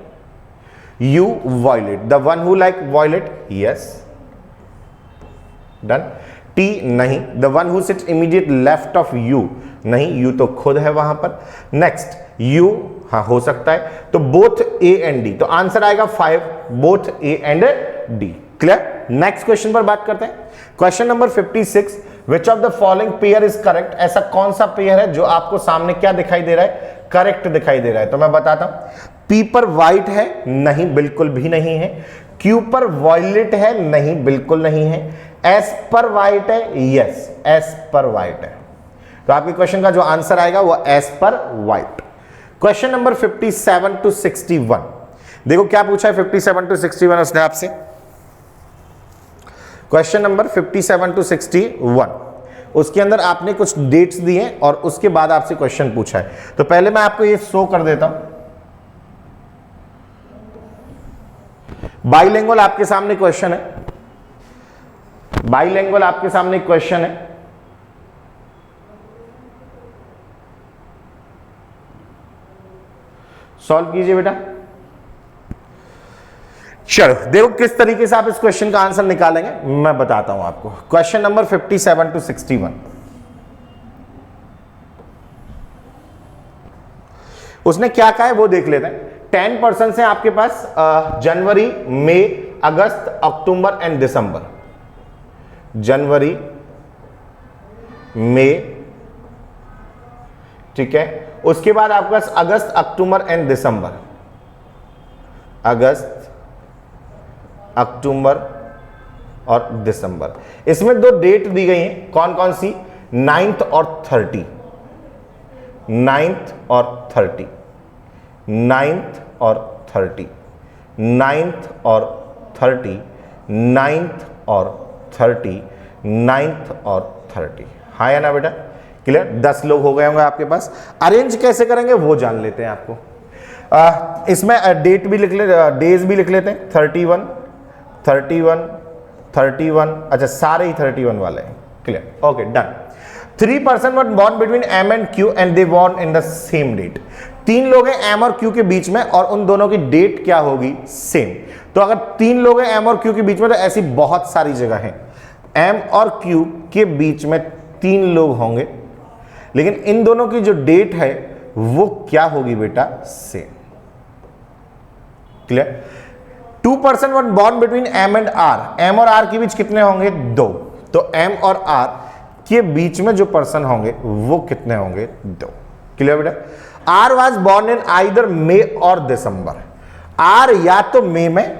U violet, the one who like violet, yes, done। T नहीं, the one who sits immediate left of U नहीं, U तो खुद है वहां पर। Next U हाँ हो सकता है, तो both A and D, तो आंसर आएगा 5, both A and D, clear. Next question पर बात करते हैं, question number 56, which of the following pair is correct, ऐसा कौन सा पेयर है जो आपको सामने क्या दिखाई दे रहा है, करेक्ट दिखाई दे रहा है। तो मैं बताता हूं, पी पर व्हाइट है, नहीं बिल्कुल भी नहीं है। क्यू पर वॉयलेट है, नहीं बिल्कुल नहीं है। एस पर व्हाइट है, यस एस पर व्हाइट है। तो आपके क्वेश्चन का जो आंसर आएगा वो एस पर व्हाइट। क्वेश्चन नंबर 57 to 61, देखो क्या पूछा है 57 to 61 उसने आपसे। क्वेश्चन नंबर 57 to 61, उसके अंदर आपने कुछ डेट्स दिए और उसके बाद आपसे क्वेश्चन पूछा है। तो पहले मैं आपको ये शो कर देता हूं, बाइलिंगुअल आपके सामने क्वेश्चन है, बाइलिंगुअल आपके सामने क्वेश्चन है। सॉल्व कीजिए बेटा। चलो देखो किस तरीके से आप इस क्वेश्चन का आंसर निकालेंगे, मैं बताता हूं आपको। क्वेश्चन नंबर 57 to 61, उसने क्या कहा है वो देख लेते हैं। 10% है आपके पास जनवरी, मई, अगस्त, अक्टूबर एंड दिसंबर। जनवरी, मई, ठीक है। उसके बाद आपके पास अगस्त, अक्टूबर एंड दिसंबर, अगस्त, अक्टूबर और दिसंबर। इसमें दो डेट दी गई हैं, कौन कौन सी, 9th और 30, 9th और 30, 9th और 30, 9th और 30, 9th और 30, 9th और 30। हाँ या ना बेटा, क्लियर। 10 लोग हो गए होंगे आपके पास। अरेंज कैसे करेंगे वो जान लेते हैं आपको। इसमें डेट भी लिख ले, डेज भी लिख लेते हैं, 31, 31, 31, अच्छा सारे ही 31 वाले हैं, clear, okay done. 3% were born between M and Q and they born in the same date. 3 लोग हैं एम और क्यू के बीच में और उन दोनों की डेट क्या होगी, सेम। तो अगर 3 लोग हैं एम और क्यू के बीच में तो ऐसी बहुत सारी जगह हैं, एम और क्यू के बीच में 3 लोग होंगे, लेकिन इन दोनों की जो डेट है वो क्या होगी बेटा, same, clear. 2% were born between M and R, M और आर के बीच कितने होंगे, 2। तो एम और आर के बीच में जो पर्सन होंगे वो कितने होंगे, 2, क्लियर बेटा। R was born in either May और दिसंबर, आर या तो मई में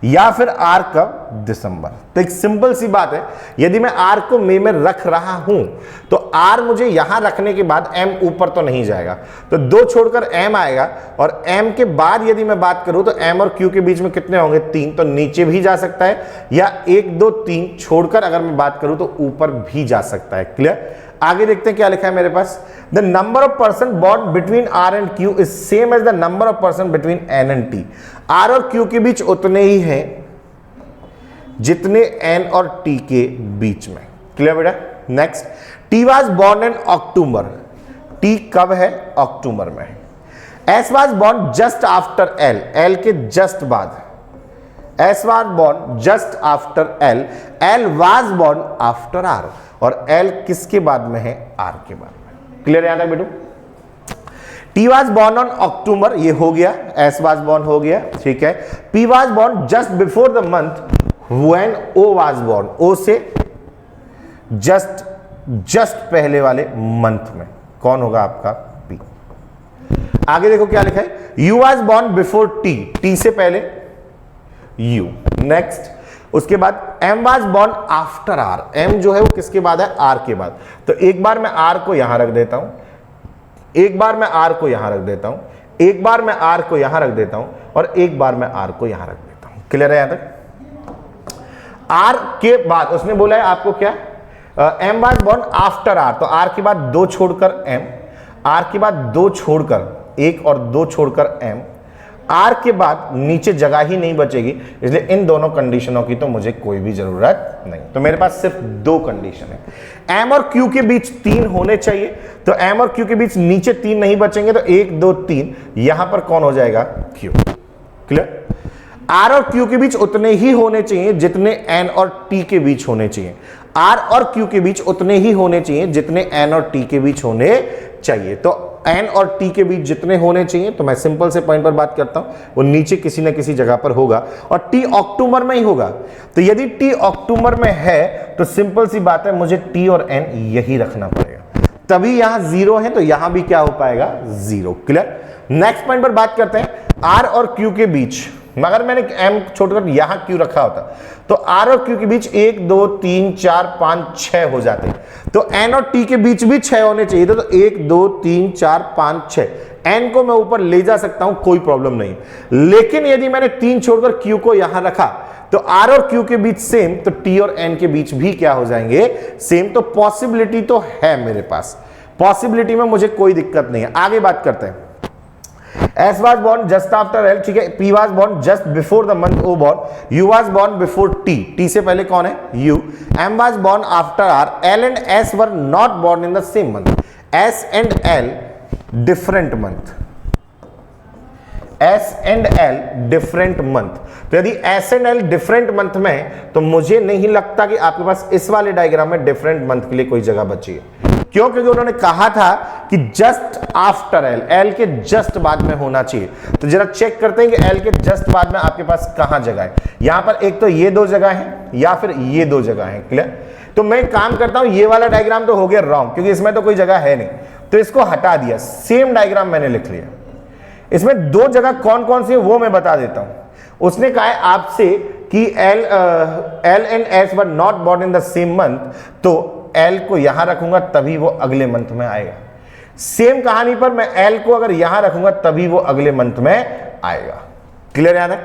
या फिर आर कब, दिसंबर। तो एक सिंपल सी बात है, यदि मैं आर को मई में रख रहा हूं तो आर मुझे यहां रखने के बाद एम ऊपर तो नहीं जाएगा, तो 2 छोड़कर एम आएगा, और एम के बाद यदि मैं बात करूं तो एम और क्यू के बीच में कितने होंगे, 3, तो नीचे भी जा सकता है, या 1 2 3 छोड़कर अगर मैं बात करूं तो ऊपर भी जा सकता है, क्लियर। आगे देखते हैं क्या लिखा है मेरे पास। The number of person born between R and Q is same as the number of person between N and T. R और क्यू के बीच उतने ही हैं जितने एन और टी के बीच में, क्लियर बेटा। Next, tea was born in October, T कब है, अक्टूबर में। S was born just after L, L के जस्ट बाद, S was born just after L, L was born after R, और L किसके बाद में है? R के बाद में। क्लियर है यहाँ तक बेटू? T was born on October, ये हो गया, S was born हो गया, ठीक है। P was born just before the month when O was born, O से जस्ट पहले वाले मंथ में कौन होगा आपका? P। आगे देखो क्या लिखा है, U was born before T, T से पहले U। नेक्स्ट, उसके बाद M was born after R, M जो है वो किसके बाद है? R के बाद। तो एक बार मैं R को यहां रख देता हूं, एक बार मैं R को यहां रख देता हूं, एक बार मैं R को यहां रख देता हूं, और एक बार मैं R को यहां रख देता हूं। क्लियर है यहां तक? R के बाद उसने बोला है आपको क्या? M was born after R, तो R के बाद दो छोड़कर M, R के बाद दो छोड़कर एक और दो छोड़कर M, R के बाद नीचे जगह ही नहीं बचेगी, इसलिए इन दोनों कंडीशनों की तो मुझे कोई भी जरूरत नहीं। तो मेरे पास सिर्फ दो कंडीशन है। M और Q के बीच 3 होने चाहिए, तो M और Q के बीच नीचे 3 नहीं बचेंगे, तो 1 2 3 यहां पर कौन हो जाएगा? Q। क्लियर? R और Q के बीच उतने ही होने चाहिए जितने N और T के बीच होने चाहिए। R और Q के बीच उतने ही होने चाहिए जितने N और T के बीच होने चाहिए। तो N और T के बीच जितने होने चाहिए, तो मैं सिंपल से पॉइंट पर बात करता हूं, वो नीचे किसी न किसी जगह पर होगा, और T अक्टूबर में ही होगा। तो यदि T अक्टूबर में है तो सिंपल सी बात है, मुझे T और N यही रखना पड़ेगा, तभी यहां 0 है तो यहां भी क्या हो पाएगा? 0। क्लियर? नेक्स्ट पॉइंट पर बात करते हैं, R और Q के बीच, मगर मैंने M छोड़कर यहां Q रखा होता तो R और Q के बीच 1 2 3 4 5 6 हो जाते, तो N और T के बीच भी 6 होने चाहिए थे, तो 1 2 3 4 5 6, N को मैं ऊपर ले जा सकता हूं, कोई प्रॉब्लम नहीं। लेकिन यदि मैंने 3 छोड़कर Q को यहां रखा तो R और Q के बीच सेम, तो T और N के बीच भी क्या हो जाएंगे? सेम। तो पॉसिबिलिटी तो है मेरे पास, पॉसिबिलिटी में मुझे कोई दिक्कत नहीं है। आगे बात करते हैं। S was born just after L, ठीक है। P was born just before the month O born, U was born before T, T से पहले कौन है? U। M was born after R, L and S were not born in the same month, S and L different month, S and L different month। तो यदि S and L different month में, तो मुझे नहीं लगता कि आपके पास इस वाले डायग्राम में different month के लिए कोई जगह बची है। क्यों? क्योंकि उन्होंने कहा था कि जस्ट आफ्टर L, L के जस्ट बाद में होना चाहिए। तो जरा चेक करते हैं कि L के जस्ट बाद में आपके पास कहां जगह है। यहां पर एक तो ये दो जगह है या फिर ये दो जगह है। क्लियर? तो मैं काम करता हूं, ये वाला डायग्राम तो हो गया रॉन्ग, क्योंकि इसमें तो कोई जगह है नहीं, तो इसको हटा दिया, सेम डायग्राम मैंने लिख लिया। इसमें दो जगह कौन कौन सी है वो मैं बता देता हूं। उसने कहा है आपसे कि L and S were not born in the same month, तो L को यहां रखूंगा तभी वो अगले मंथ में आएगा। सेम कहानी पर मैं L को अगर यहां रखूंगा तभी वो अगले मंथ में आएगा। क्लियर है?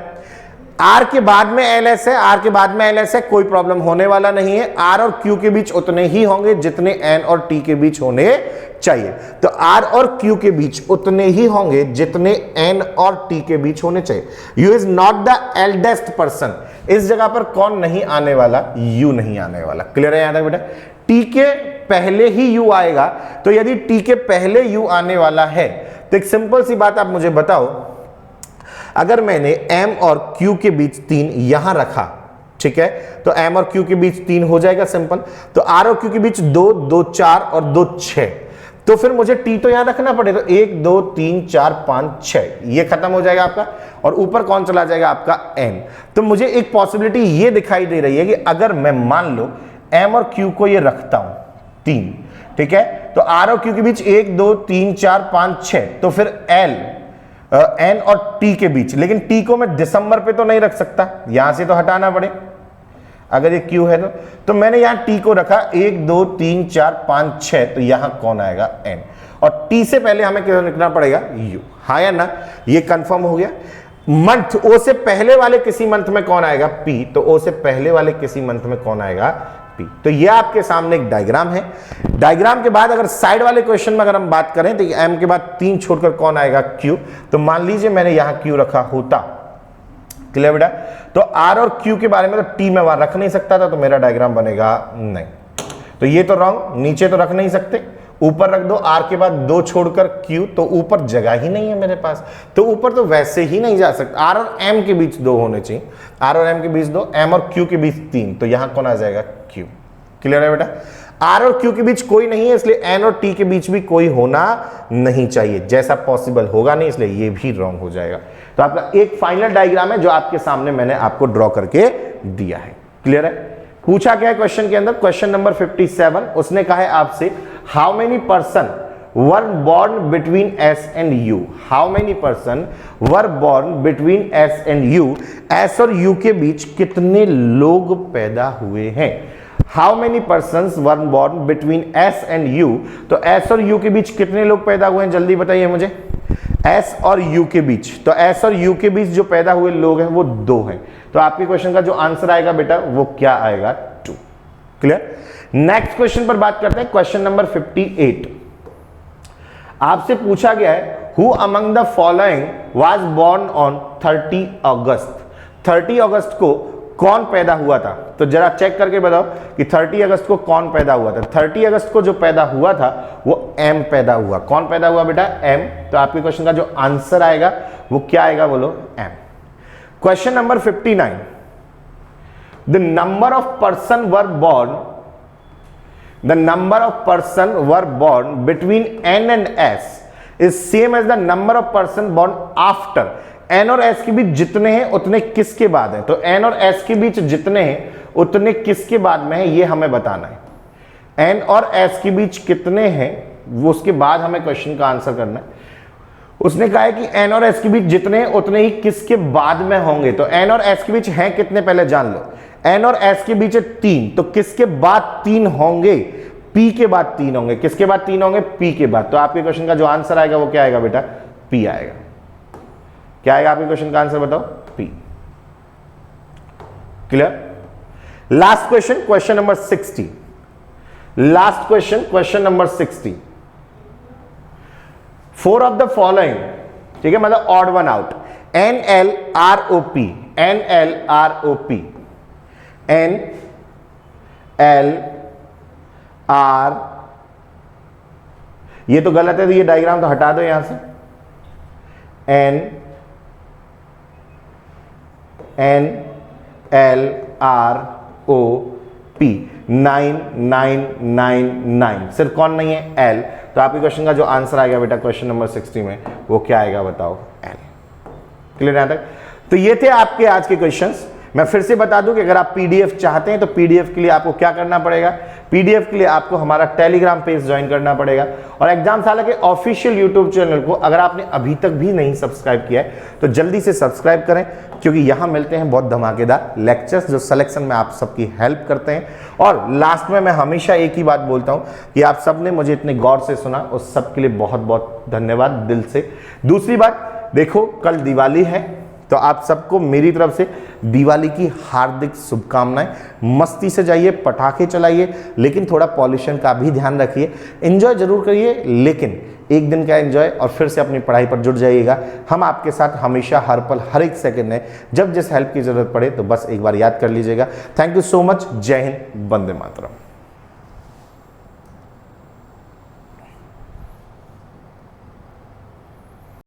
R के बाद में LS है, R के बाद में LS है, कोई प्रॉब्लम होने वाला नहीं है। R और Q के बीच उतने ही होंगे जितने N और T के बीच होने चाहिए। तो R और Q के बीच उतने ही होंगे जितने N और T के बीच होने चाहिए। U is not the eldest person, इस जगह पर कौन नहीं आने वाला? U नहीं आने वाला। क्लियर है यहां तक बेटा? T के पहले ही U आएगा, तो यदि T के पहले U आने वाला है तो एक सिंपल सी बात आप मुझे बताओ, अगर मैंने M और Q के बीच 3 यहां रखा, ठीक है, तो M और Q के बीच 3 हो जाएगा सिंपल। तो R और Q के बीच 2 2 4 और 2 6, तो फिर मुझे T तो यहां रखना पड़ेगा। 1 2 3 4 5 6, ये खत्म हो जाएगा आपका, और ऊपर कौन चला जाएगा? आपका N। तो मुझे एक पॉसिबिलिटी ये दिखाई दे रही है कि अगर मैं मान लो M और Q को ये रखता हूं 3, ठीक है, तो R और Q के बीच 1 2 3 4 5 6, तो फिर L N और T के बीच, लेकिन T को मैं दिसंबर पे तो नहीं रख सकता, यहां से तो हटाना पड़े अगर ये Q है तो मैंने यहां T को रखा 1 2 3 4 5 6, तो यहां कौन आएगा? N। और T से पहले हमें क्या लिखना पड़ेगा? U। हाँ या ना? ये कंफर्म हो गया। मंथ, O से पहले वाले किसी मंथ में कौन आएगा? P। तो O से पहले वाले किसी मंथ में कौन आएगा? P। तो ये आपके सामने एक डायग्राम है। डायग्राम के बाद अगर साइड वाले क्वेश्चन में अगर हम बात करें तो M के बाद 3 छोड़कर कौन आएगा? Q। तो मान लीजिए मैंने यहां Q रखा होता, क्लियर बेटा, तो R और Q के बारे में तो T में वहां रख नहीं सकता था, तो मेरा डायग्राम बनेगा नहीं। तो ये तो रॉन्ग, नीचे तो रख नहीं सकते, ऊपर रख दो आर के बाद 2 छोड़कर क्यू, तो ऊपर जगह ही नहीं है मेरे पास, तो ऊपर तो वैसे ही नहीं जा सकता। आर और एम के बीच 2 होने चाहिए, आर और एम के बीच 2, एम और क्यू के बीच 3, तो यहां कौन आ जाएगा? क्यू। क्लियर है बेटा? आर और क्यू के बीच कोई नहीं है, इसलिए एन और टी के बीच भी कोई होना नहीं चाहिए, जैसा पॉसिबल होगा नहीं, इसलिए ये भी रॉन्ग हो जाएगा। तो आपका एक फाइनल डायग्राम है जो आपके सामने मैंने आपको ड्रॉ करके दिया है। क्लियर है? पूछा क्या है क्वेश्चन के अंदर? क्वेश्चन नंबर 57, उसने कहा है आपसे how many person were born between S and U? How many person were born between S and U? S और U के बीच कितने लोग पैदा हुए हैं? How many persons were born between S and U? तो S और U के बीच कितने लोग पैदा हुए हैं, जल्दी बताइए मुझे। S और U के बीच, तो S और U के बीच जो पैदा हुए लोग हैं वो 2 हैं, तो आपके क्वेश्चन का जो आंसर आएगा बेटा वो क्या आएगा? 2। क्लियर? नेक्स्ट क्वेश्चन पर बात करते हैं, क्वेश्चन नंबर 58। आपसे पूछा गया है who among the following was born on 30 August? 30 अगस्त को कौन पैदा हुआ था? तो जरा चेक करके बताओ कि 30 अगस्त को कौन पैदा हुआ था। 30 अगस्त को जो पैदा हुआ था वो एम पैदा हुआ। कौन पैदा हुआ बेटा? एम। तो आपके क्वेश्चन का जो आंसर आएगा वो क्या आएगा, बोलो? M. Question number 59, the number of person were born, the number of person were born between n and s is same as the number of person born after। n और s के बीच जितने हैं उतने किसके बाद है? तो n और s के बीच जितने हैं उतने किसके बाद में है, ये हमें बताना है। n और s के बीच कितने हैं वो उसके बाद हमें क्वेश्चन का आंसर करना है। उसने कहा है कि n और s के बीच जितने हैं उतने ही किसके बाद में होंगे, तो n और s के बीच हैं कितने पहले जान लो। n और s के बीच 3, तो किसके बाद 3 होंगे? p के बाद 3 होंगे। किसके बाद 3 होंगे? p के बाद। तो आपके क्वेश्चन का जो आंसर आएगा वो क्या आएगा बेटा? p आएगा। क्या आएगा आपके क्वेश्चन का आंसर बताओ? p। Clear? Last question, question number 60। Last question, question number 60। 4 of the following, ठीक है, मतलब odd one out, NLROP, NLROP, NLR, ये तो गलत है, तो ये डायग्राम तो हटा दो यहां से। NLROP 9999, सिर्फ कौन नहीं है? L। तो आपके क्वेश्चन का जो आंसर आएगा बेटा क्वेश्चन नंबर 60 में वो क्या आएगा बताओ? L। क्लियर यहां तक? तो ये थे आपके आज के क्वेश्चंस। मैं फिर से बता दूं कि अगर आप पीडीएफ चाहते हैं तो पीडीएफ के लिए आपको क्या करना पड़ेगा? पीडीएफ के लिए आपको हमारा टेलीग्राम पेज ज्वाइन करना पड़ेगा, और एग्जामशाला के ऑफिशियल यूट्यूब चैनल को अगर आपने अभी तक भी नहीं सब्सक्राइब किया है तो जल्दी से सब्सक्राइब करें, क्योंकि यहां मिलते हैं बहुत धमाकेदार लेक्चर्स जो सिलेक्शन में आप सबकी हेल्प करते हैं। और लास्ट में मैं हमेशा एक ही बात बोलता हूं कि आप सबने मुझे इतने गौर से सुना, उस सब के लिए बहुत बहुत धन्यवाद दिल से। दूसरी बात, देखो कल दिवाली है, तो आप सबको मेरी तरफ से दिवाली की हार्दिक शुभकामनाएं। मस्ती से जाइए, पटाखे चलाइए, लेकिन थोड़ा पॉल्यूशन का भी ध्यान रखिए। एंजॉय जरूर करिए, लेकिन एक दिन का एंजॉय, और फिर से अपनी पढ़ाई पर जुट जाइएगा। हम आपके साथ हमेशा, हर पल, हर एक सेकंड है। जब जिस हेल्प की जरूरत पड़े तो बस एक बार याद कर लीजिएगा। Thank you so much. जय हिंद, वंदे मातरम।